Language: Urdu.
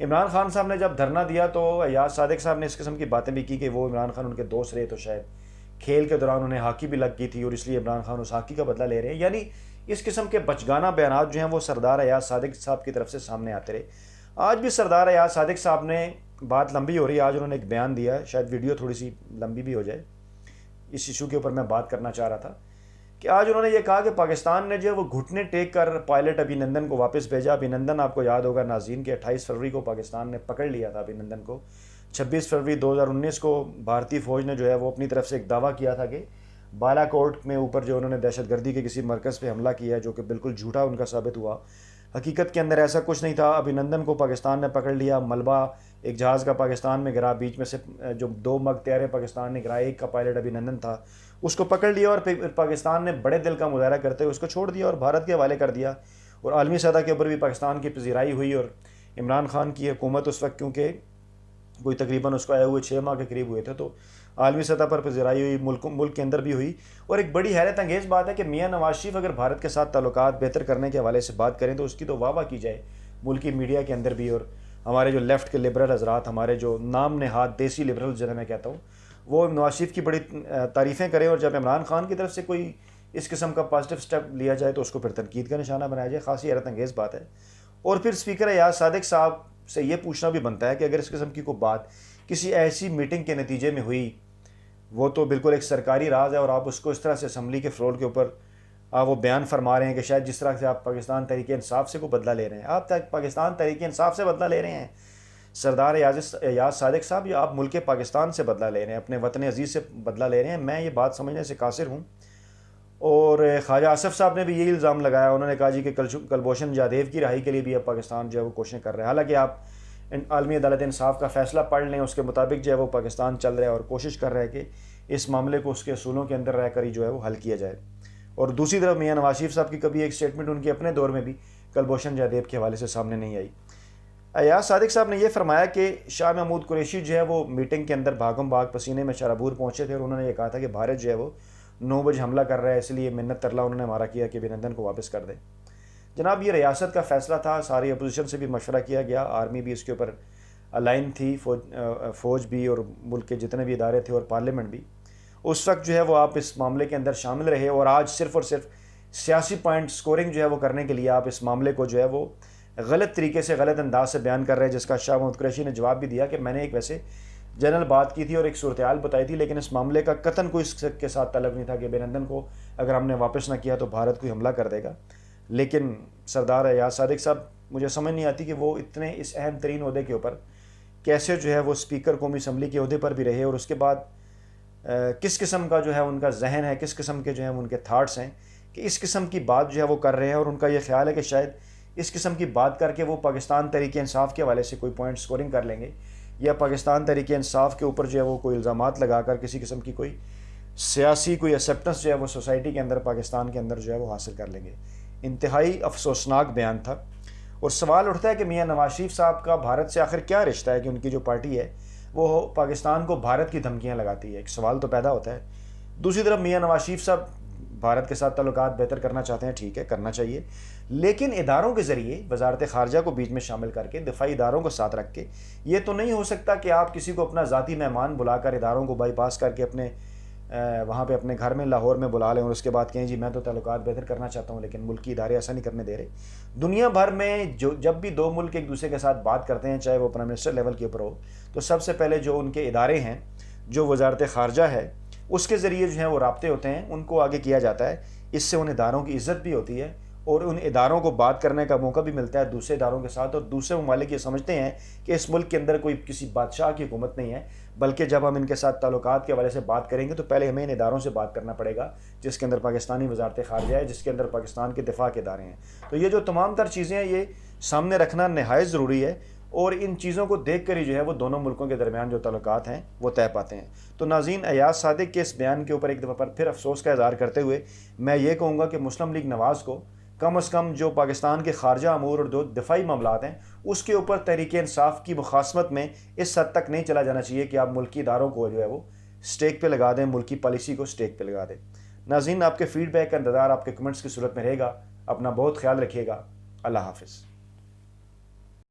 عمران خان صاحب نے جب دھرنا دیا تو ایاز صادق صاحب نے اس قسم کی باتیں بھی کی کہ وہ عمران خان ان کے دوست رہے، تو شاید کھیل کے دوران انہیں ہاکی بھی لگ گئی تھی اور اس لیے عمران خان اس ہاکی کا بدلہ لے رہے ہیں. یعنی اس قسم کے بچگانہ بیانات جو ہیں وہ سردار ایاز صادق صاحب کی طرف سے سامنے آتے رہے. آج بھی سردار ایاز صادق صاحب نے، بات لمبی ہو رہی ہے، آج انہوں نے ایک بیان دیا، شاید ویڈیو تھوڑی سی لمبی بھی ہو جائے، اس ایشو کے اوپر میں بات کرنا چاہ رہا تھا کہ آج انہوں نے یہ کہا کہ پاکستان نے جو وہ گھٹنے ٹیک کر پائلٹ ابھینندن کو واپس بھیجا. ابھینندن آپ کو یاد ہوگا ناظرین کہ 28 فروری کو پاکستان نے پکڑ لیا تھا ابھینندن کو. 26 فروری 2019 کو بھارتی فوج نے جو ہے وہ اپنی طرف سے ایک دعویٰ کیا تھا کہ بالا کوٹ میں اوپر جو انہوں نے دہشت گردی کے کسی مرکز پہ حملہ کیا ہے، جو کہ بالکل جھوٹا ان کا ثابت ہوا. حقیقت کے اندر ایسا کچھ نہیں تھا. ابھینندن کو پاکستان نے پکڑ لیا. ملبہ ایک جہاز کا پاکستان میں گرا، بیچ میں سے جو 2 مگ طیارے پاکستان نے گرائے، ایک کا پائلٹ ابھینندن تھا، اس کو پکڑ لیا اور پھر پاکستان نے بڑے دل کا مظاہرہ کرتے ہوئے اس کو چھوڑ دیا اور بھارت کے حوالے کر دیا. اور عالمی سطح کے اوپر بھی پاکستان کی پذیرائی ہوئی اور عمران خان کی حکومت اس وقت، کیونکہ کوئی تقریباً اس کو آئے ہوئے 6 ماہ کے قریب ہوئے تھے، تو عالمی سطح پر پذیرائی ہوئی، ملک کے اندر بھی ہوئی. اور ایک بڑی حیرت انگیز بات ہے کہ میاں نواز شریف اگر بھارت کے ساتھ تعلقات بہتر کرنے کے حوالے سے بات کریں تو اس کی تو واہ واہ کی جائے ملکی میڈیا کے اندر بھی. اور ہمارے جو لیفٹ کے لبرل حضرات، ہمارے جو نام نہاد دیسی لبرل جنہیں میں کہتا ہوں، وہ نواز شریف کی بڑی تعریفیں کریں، اور جب عمران خان کی طرف سے کوئی اس قسم کا پازیٹیو سٹیپ لیا جائے تو اس کو پھر تنقید کا نشانہ بنایا جائے. خاصی حیرت انگیز بات ہے. اور پھر اسپیکر ایاز صادق صاحب سے یہ پوچھنا بھی بنتا ہے کہ اگر اس قسم کی کوئی بات کسی ایسی میٹنگ کے نتیجے میں ہوئی، وہ تو بالکل ایک سرکاری راز ہے، اور آپ اس کو اس طرح سے اسمبلی کے فلور کے اوپر آپ وہ بیان فرما رہے ہیں کہ شاید جس طرح سے آپ پاکستان تحریک انصاف سے کو بدلہ لے رہے ہیں، آپ پاکستان تحریک انصاف سے بدلہ لے رہے ہیں سردار ایاز صادق صاحب، یا آپ ملک پاکستان سے بدلہ لے رہے ہیں، اپنے وطن عزیز سے بدلہ لے رہے ہیں؟ میں یہ بات سمجھنے سے قاصر ہوں. اور خواجہ آصف صاحب نے بھی یہی الزام لگایا. انہوں نے کہا جی کہ کلبھوشن جادیو کی رہائی کے لیے بھی اب پاکستان جو ہے وہ کوششیں کر رہے ہیں. حالانکہ آپ عالمی عدالت انصاف کا فیصلہ پڑھ لیں، اس کے مطابق جو ہے وہ پاکستان چل رہا ہے اور کوشش کر رہا ہے کہ اس معاملے کو اس کے اصولوں کے اندر رہ کر ہی جو ہے وہ حل کیا جائے. اور دوسری طرف میاں نواز شریف صاحب کی کبھی ایک سٹیٹمنٹ ان کے اپنے دور میں بھی کلبھوشن جادیو کے حوالے سے سامنے نہیں آئی. ایاز صادق صاحب نے یہ فرمایا کہ شاہ محمود قریشی جو ہے وہ میٹنگ کے اندر بھاگم بھاگ پسینے میں شرابور پہنچے تھے، اور انہوں نے یہ کہا تھا کہ بھارت جو ہے وہ 9 بجے حملہ کر رہا ہے، اس لیے منت ترلا انہوں نے ہمارا کیا کہ ابھینندن کو واپس کر دے. جناب یہ ریاست کا فیصلہ تھا، ساری اپوزیشن سے بھی مشورہ کیا گیا، آرمی بھی اس کے اوپر الائن تھی، فوج بھی، اور ملک کے جتنے بھی ادارے تھے اور پارلیمنٹ بھی. اس وقت جو ہے وہ آپ اس معاملے کے اندر شامل رہے، اور آج صرف اور صرف سیاسی پوائنٹ سکورنگ جو ہے وہ کرنے کے لیے آپ اس معاملے کو جو ہے وہ غلط طریقے سے، غلط انداز سے بیان کر رہے ہیں، جس کا شاہ محمود قریشی نے جواب بھی دیا کہ میں نے ایک ویسے جنرل بات کی تھی اور ایک صورتحال بتائی تھی، لیکن اس معاملے کا قطعاً کوئی اس کے ساتھ تعلق نہیں تھا کہ ابھینندن کو اگر ہم نے واپس نہ کیا تو بھارت کوئی حملہ کر دے گا. لیکن سردار ایاز صادق صاحب، مجھے سمجھ نہیں آتی کہ وہ اتنے اس اہم ترین عہدے کے اوپر کیسے جو ہے وہ اسپیکر قومی اسمبلی کے عہدے پر بھی رہے، اور اس کے بعد کس قسم کا جو ہے ان کا ذہن ہے، کس قسم کے جو ہیں ان کے تھاٹس ہیں کہ اس قسم کی بات جو ہے وہ کر رہے ہیں. اور ان کا یہ خیال ہے کہ شاید اس قسم کی بات کر کے وہ پاکستان تحریک انصاف کے حوالے سے کوئی پوائنٹ سکورنگ کر لیں گے، یا پاکستان تحریک انصاف کے اوپر جو ہے وہ کوئی الزامات لگا کر کسی قسم کی کوئی سیاسی کوئی ایکسیپٹنس جو ہے وہ سوسائٹی کے اندر، پاکستان کے اندر جو ہے وہ حاصل کر لیں گے. انتہائی افسوسناک بیان تھا. اور سوال اٹھتا ہے کہ میاں نواز شریف صاحب کا بھارت سے آخر کیا رشتہ ہے کہ ان کی جو پارٹی ہے وہ پاکستان کو بھارت کی دھمکیاں لگاتی ہے؟ ایک سوال تو پیدا ہوتا ہے. دوسری طرف میاں نواز شریف صاحب بھارت کے ساتھ تعلقات بہتر کرنا چاہتے ہیں، ٹھیک ہے، کرنا چاہیے، لیکن اداروں کے ذریعے وزارت خارجہ کو بیچ میں شامل کر کے، دفاعی اداروں کو ساتھ رکھ کے. یہ تو نہیں ہو سکتا کہ آپ کسی کو اپنا ذاتی مہمان بلا کر اداروں کو بائی پاس کر کے اپنے وہاں پہ اپنے گھر میں لاہور میں بلا لیں اور اس کے بعد کہیں جی میں تو تعلقات بہتر کرنا چاہتا ہوں، لیکن ملکی ادارے ایسا نہیں کرنے دے رہے. دنیا بھر میں جب بھی 2 ملک ایک دوسرے کے ساتھ بات کرتے ہیں، چاہے وہ پرائم منسٹر لیول کے اوپر ہو، تو سب سے پہلے جو ان کے ادارے ہیں، جو وزارت خارجہ ہے، اس کے ذریعے جو ہیں وہ رابطے ہوتے ہیں، ان کو آگے کیا جاتا ہے. اس سے ان اداروں کی عزت بھی ہوتی ہے اور ان اداروں کو بات کرنے کا موقع بھی ملتا ہے دوسرے اداروں کے ساتھ. اور دوسرے ممالک یہ سمجھتے ہیں کہ اس ملک کے اندر کوئی کسی بادشاہ کی حکومت نہیں ہے، بلکہ جب ہم ان کے ساتھ تعلقات کے حوالے سے بات کریں گے تو پہلے ہمیں ان اداروں سے بات کرنا پڑے گا جس کے اندر پاکستانی وزارت خارجہ ہے، جس کے اندر پاکستان کے دفاع کے ادارے ہیں. تو یہ جو تمام تر چیزیں ہیں یہ سامنے رکھنا نہایت ضروری ہے، اور ان چیزوں کو دیکھ کر ہی جو ہے وہ دونوں ملکوں کے درمیان جو تعلقات ہیں وہ طے پاتے ہیں. تو ناظرین، ایاز صادق کے اس بیان کے اوپر ایک دفعہ پھر افسوس کا اظہار کرتے ہوئے میں یہ کہوں گا کہ مسلم لیگ نواز کو کم از کم جو پاکستان کے خارجہ امور اور جو دفاعی معاملات ہیں اس کے اوپر تحریک انصاف کی مخاصمت میں اس حد تک نہیں چلا جانا چاہیے کہ آپ ملکی اداروں کو جو ہے وہ سٹیک پہ لگا دیں، ملکی پالیسی کو سٹیک پہ لگا دیں. ناظرین، آپ کے فیڈ بیک کا انتظار آپ کے کمنٹس کی صورت میں رہے گا. اپنا بہت خیال رکھیے گا. اللہ حافظ.